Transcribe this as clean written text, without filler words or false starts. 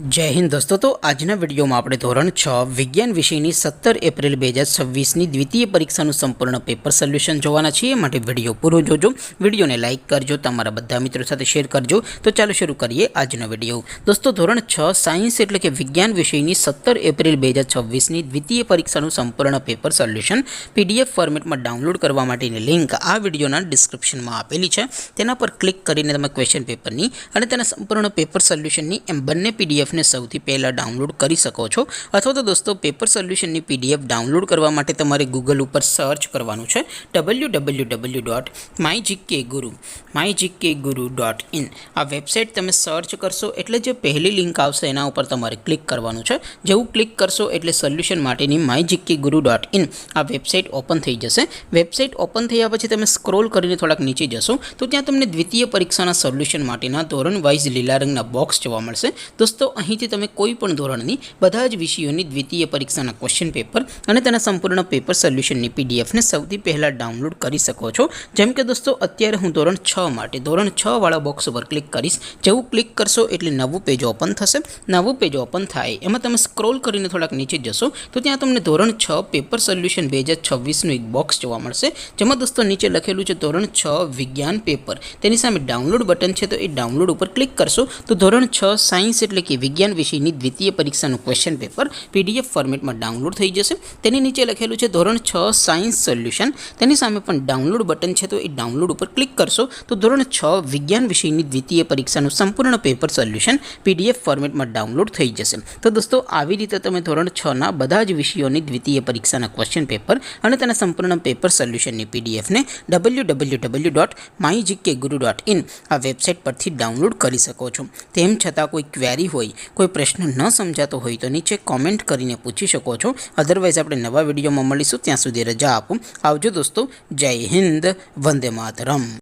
जय हिंद दोस्तों। तो आजना विडियो में આપણે ધોરણ 6 વિજ્ઞાન વિષયની 17 એપ્રિલ 2026 ની દ્વિતીય પરીક્ષાનું સંપૂર્ણ પેપર સોલ્યુશન જોવાના છીએ। માટે વિડિયો પૂરો જોજો, વિડિયોને લાઈક કરજો, તમારા બધા મિત્રો સાથે શેર કરજો। તો ચાલો શરૂ કરીએ આજનો વિડિયો। દોસ્તો ધોરણ 6 સાયન્સ એટલે કે વિજ્ઞાન વિષયની 17 એપ્રિલ 2026 ની દ્વિતીય પરીક્ષાનું સંપૂર્ણ પેપર સોલ્યુશન પીડીએફ ફોર્મેટમાં ડાઉનલોડ કરવા માટેની લિંક આ વિડિયોના ડિસ્ક્રિપ્શનમાં આપેલી છે। તેના પર ક્લિક કરીને તમે ક્વેશ્ચન પેપરની અને તેના સંપૂર્ણ પેપર સોલ્યુશનની એમ બંને પીડીએફ ने સૌથી પહેલા ડાઉનલોડ કરી શકો છો। અથવા તો દોસ્તો પેપર સોલ્યુશનની પીડીએફ ડાઉનલોડ કરવા માટે તમારે ગૂગલ ઉપર સર્ચ કરવાનું છે www.mygkguru.in। આ વેબસાઇટ તમે સર્ચ કરશો એટલે જે પહેલી લિંક આવશે એના ઉપર તમારે ક્લિક કરવાનું છે। જેવું ક્લિક કરશો એટલે સોલ્યુશન માટેની mygkguru.in આ વેબસાઇટ ઓપન થઈ જશે। વેબસાઇટ ઓપન થયા પછી તમે સ્ક્રોલ કરીને થોડાક નીચે જશો તો ત્યાં તમને દ્વિતીય પરીક્ષાના સોલ્યુશન માટેના ધોરણ વાઇઝ લીલા રંગના બોક્સ જોવા મળશે। દોસ્તો અહીંથી તમે કોઈ પણ ધોરણની બધા જ વિષયોની દ્વિતીય પરીક્ષાના ક્વેશ્ચન પેપર અને તેના સંપૂર્ણ પેપર સોલ્યુશનની પીડીએફને સૌથી પહેલાં ડાઉનલોડ કરી શકો છો। જેમ કે દોસ્તો અત્યારે હું ધોરણ 6 માટે ધોરણ 6 વાળા બોક્સ ઉપર ક્લિક કરીશ। જેવું ક્લિક કરશો એટલે નવું પેજ ઓપન થશે। નવું પેજ ઓપન થાય એમાં તમે સ્ક્રોલ કરીને થોડાક નીચે જશો તો ત્યાં તમને ધોરણ 6 પેપર સોલ્યુશન 2026નું એક બોક્સ જોવા મળશે। જેમાં દોસ્તો નીચે લખેલું છે ધોરણ 6 વિજ્ઞાન પેપર, તેની સામે ડાઉનલોડ બટન છે। તો એ ડાઉનલોડ ઉપર ક્લિક કરશો તો ધોરણ 6 સાયન્સ એટલે કે વિજ્ઞાન વિષયની દ્વિતીય પરીક્ષાનું ક્વેશ્ચન પેપર પીડીએફ ફોર્મેટમાં ડાઉનલોડ થઈ જશે। તેની નીચે લખેલું છે ધોરણ 6 સાયન્સ સોલ્યુશન, તેની સામે પણ ડાઉનલોડ બટન છે। તો એ ડાઉનલોડ ઉપર ક્લિક કરશો તો ધોરણ 6 વિજ્ઞાન વિષયની દ્વિતીય પરીક્ષાનું સંપૂર્ણ પેપર સોલ્યુશન પીડીએફ ફોર્મેટમાં ડાઉનલોડ થઈ જશે। તો દોસ્તો આવી રીતે તમે ધોરણ 6ના બધા જ વિષયોની દ્વિતીય પરીક્ષાના ક્વેશ્ચન પેપર અને તેના સંપૂર્ણ પેપર સોલ્યુશનની પીડીએફને www.mygkguru.in આ વેબસાઇટ પરથી ડાઉનલોડ કરી શકો છો। તેમ છતાં કોઈ ક્વેરી હોય, કોઈ પ્રશ્ન ન સમજાતો હોય તો નીચે કોમેન્ટ કરીને પૂછી શકો છો। અધરવાઇઝ આપણે નવા વિડીયોમાં મળીશું, ત્યાં સુધી રજા આપો। આવજો દોસ્તો, જય હિન્દ, વંદે માતરમ।